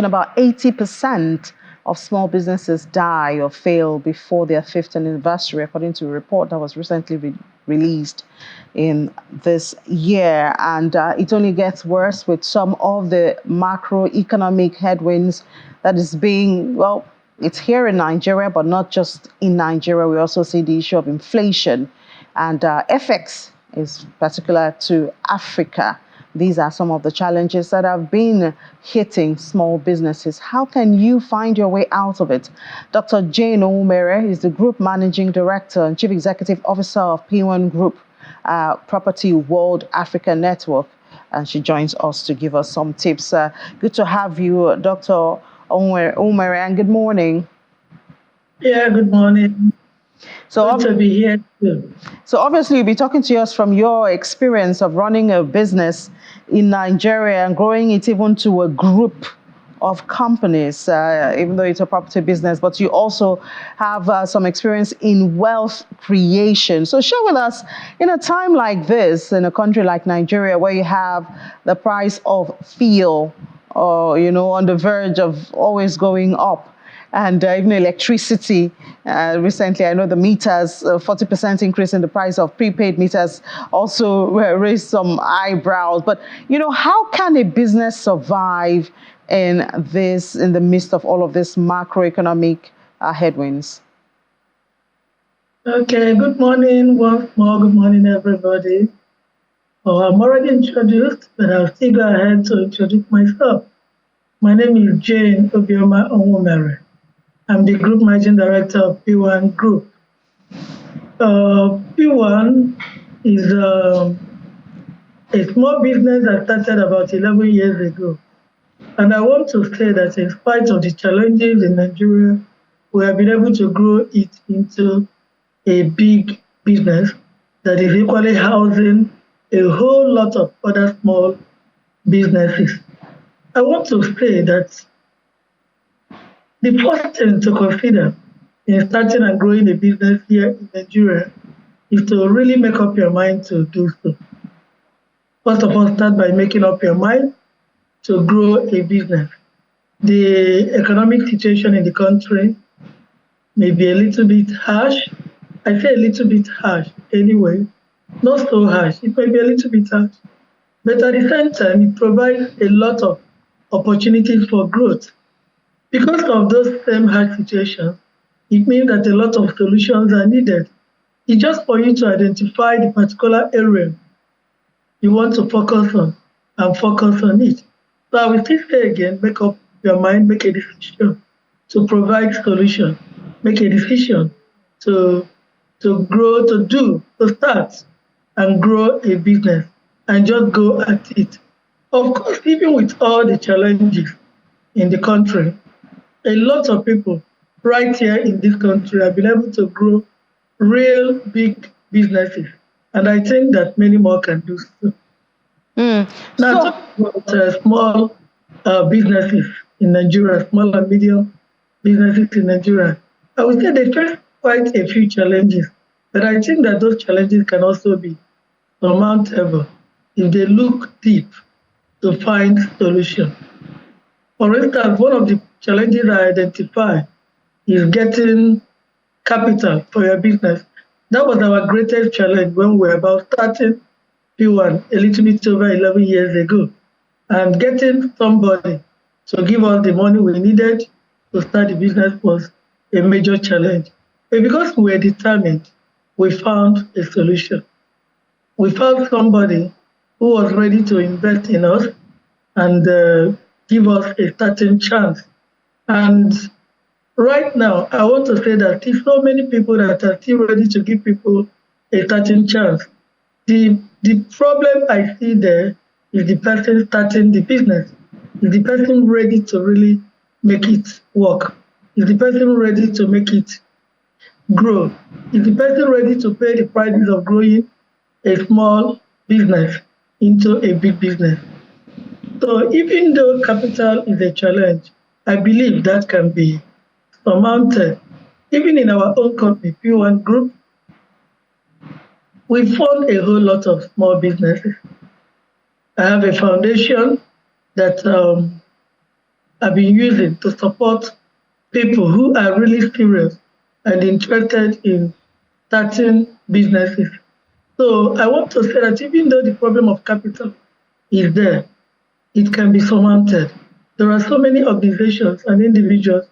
about 80% of small businesses die or fail before their fifth anniversary, according to a report that was recently released in this year. And it only gets worse with some of the macroeconomic headwinds that is being, well, it's here in Nigeria, but not just in Nigeria. We also see the issue of inflation, and FX is particular to Africa. These are some of the challenges that have been hitting small businesses. How can you find your way out of it? Dr. Jane Omere is the Group Managing Director and Chief Executive Officer of P1 Group, Property World Africa Network, and she joins us to give us some tips. Good to have you, Dr. Omere, and good morning. Yeah, good morning. Good to be here too. So obviously you'll be talking to us from your experience of running a business in Nigeria and growing it even to a group of companies, even though it's a property business, but you also have some experience in wealth creation. So share with us, in a time like this, in a country like Nigeria, where you have the price of fuel, on the verge of always going up, and even electricity. Recently, I know the meters, 40% increase in the price of prepaid meters also raised some eyebrows. But, how can a business survive in the midst of all of this macroeconomic headwinds? Okay, good morning once more. Good morning, everybody. I'm already introduced, but I'll still go ahead to introduce myself. My name is Jane Obioma Onwumere. I'm the Group Managing Director of P1 Group. P1 is a small business that started about 11 years ago. And I want to say that in spite of the challenges in Nigeria, we have been able to grow it into a big business that is equally housing a whole lot of other small businesses. I want to say that the first thing to consider in starting and growing a business here in Nigeria is to really make up your mind to do so. First of all, start by making up your mind to grow a business. The economic situation in the country may be a little bit harsh. I say a little bit harsh anyway, not so harsh. It may be a little bit harsh. But at the same time, it provides a lot of opportunities for growth. Because of those same hard situations, it means that a lot of solutions are needed. It's just for you to identify the particular area you want to focus on and focus on it. So I will still say again, make up your mind, make a decision to provide solution, make a decision to grow, to start and grow a business and just go at it. Of course, even with all the challenges in the country, a lot of people right here in this country have been able to grow real big businesses. And I think that many more can do so. Now, talking about small businesses in Nigeria, small and medium businesses in Nigeria, I would say they face quite a few challenges, but I think that those challenges can also be surmountable if they look deep to find solutions. For instance, one of the challenges I identify is getting capital for your business. That was our greatest challenge when we were about starting P1 a little bit over 11 years ago. And getting somebody to give us the money we needed to start the business was a major challenge. But because we were determined, we found a solution. We found somebody who was ready to invest in us and give us a starting chance. And right now, I want to say that there's so many people that are still ready to give people a starting chance. The problem I see there is the person starting the business. Is the person ready to really make it work? Is the person ready to make it grow? Is the person ready to pay the prices of growing a small business into a big business? So even though capital is a challenge, I believe that can be surmounted. Even in our own company, P1 Group, we fund a whole lot of small businesses. I have a foundation that I've been using to support people who are really serious and interested in starting businesses. So I want to say that even though the problem of capital is there, it can be surmounted. There are so many organizations and individuals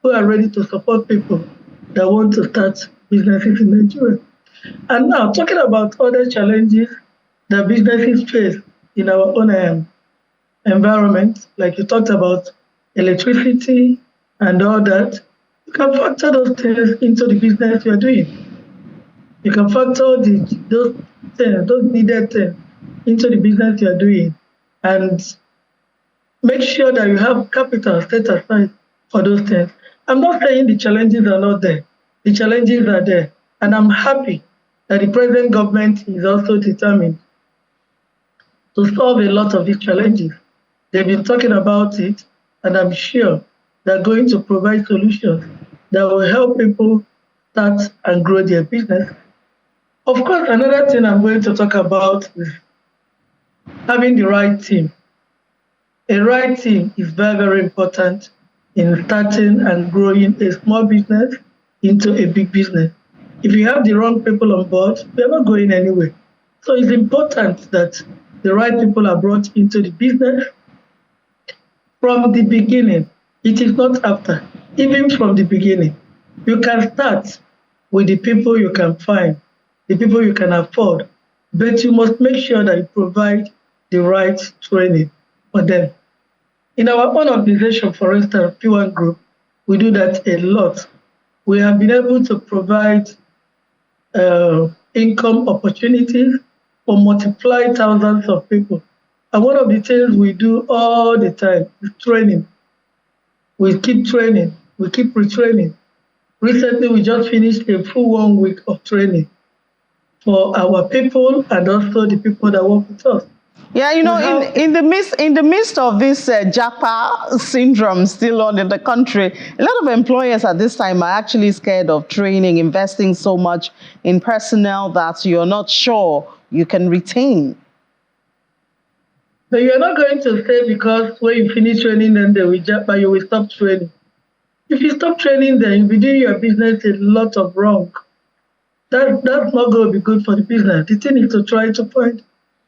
who are ready to support people that want to start businesses in Nigeria. And now, talking about other challenges that businesses face in our own environment, like you talked about electricity and all that, you can factor those things into the business you're doing. You can factor those things, those needed things into the business you're doing, and make sure that you have capital set aside for those things. I'm not saying the challenges are not there. The challenges are there. And I'm happy that the present government is also determined to solve a lot of these challenges. They've been talking about it, and I'm sure they're going to provide solutions that will help people start and grow their business. Of course, another thing I'm going to talk about is having the right team. A right team is very, very important in starting and growing a small business into a big business. If you have the wrong people on board, you're not going anywhere. So it's important that the right people are brought into the business from the beginning. It is not after. Even from the beginning, you can start with the people you can find, the people you can afford, but you must make sure that you provide the right training for them. In our own organization, for instance, P1 Group, we do that a lot. We have been able to provide income opportunities for multiply thousands of people. And one of the things we do all the time is training. We keep training, we keep retraining. Recently, we just finished a full 1 week of training for our people and also the people that work with us. Yeah, We have in the midst of this Japa syndrome still on in the country, a lot of employers at this time are actually scared of training, investing so much in personnel that you're not sure you can retain. But you're not going to say because when you finish training, then they will jump, but you will stop training. If you stop training, then you'll be doing your business a lot of wrong. That's not going to be good for the business. The thing is to try to find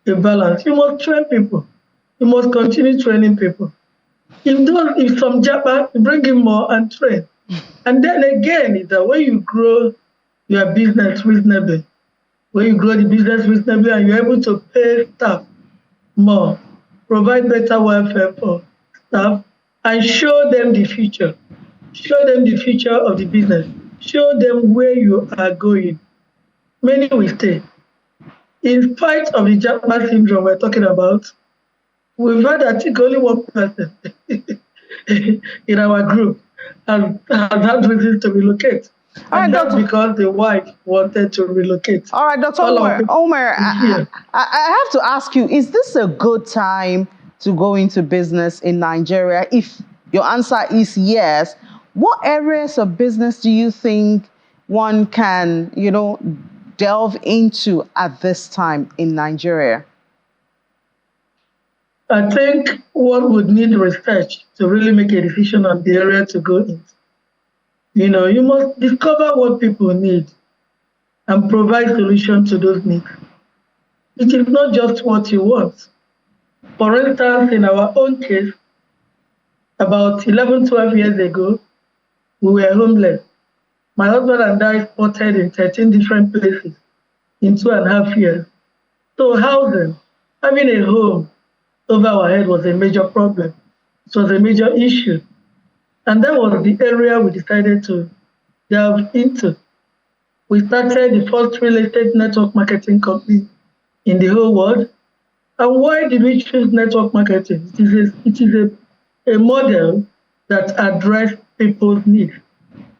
a balance. You must train people. You must continue training people. If some japa, bring in more and train. And then again, is that when you grow your business reasonably, when you grow the business reasonably and you're able to pay staff more, provide better welfare for staff, and show them the future. Show them the future of the business. Show them where you are going. Many will stay. In spite of the Japan syndrome we're talking about, we've had, I think, only one person in our group has had reasons to relocate. All right, And that's Doctor. because the wife wanted to relocate. All right, Dr. All our Omer. people Omer, here. I have to ask you: is this a good time to go into business in Nigeria? If your answer is yes, what areas of business do you think one can, delve into at this time in Nigeria? I think one would need research to really make a decision on the area to go into. You must discover what people need and provide solutions to those needs. It is not just what you want. For instance, in our own case, about 11, 12 years ago, we were homeless. My husband and I spotted in 13 different places in 2.5 years. So housing, having a home over our head was a major problem. It was a major issue. And that was the area we decided to delve into. We started the first real estate network marketing company in the whole world. And why did we choose network marketing? It is a model that addresses people's needs.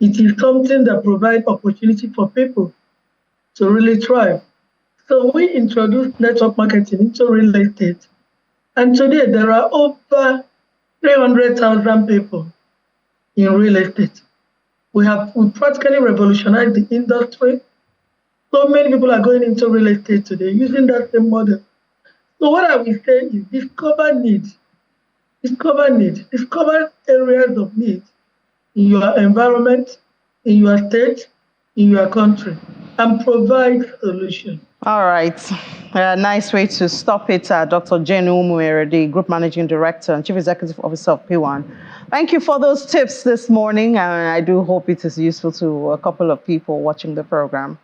It is something that provides opportunity for people to really thrive. So we introduced network marketing into real estate. And today there are over 300,000 people in real estate. We practically revolutionized the industry. So many people are going into real estate today using that same model. So what I will say is discover needs. Discover need. Discover areas of need in your environment, in your state, in your country, and provide solutions. All right. Nice way to stop it, Dr. Jane Umuere, the Group Managing Director and Chief Executive Officer of P1. Thank you for those tips this morning, and I do hope it is useful to a couple of people watching the program.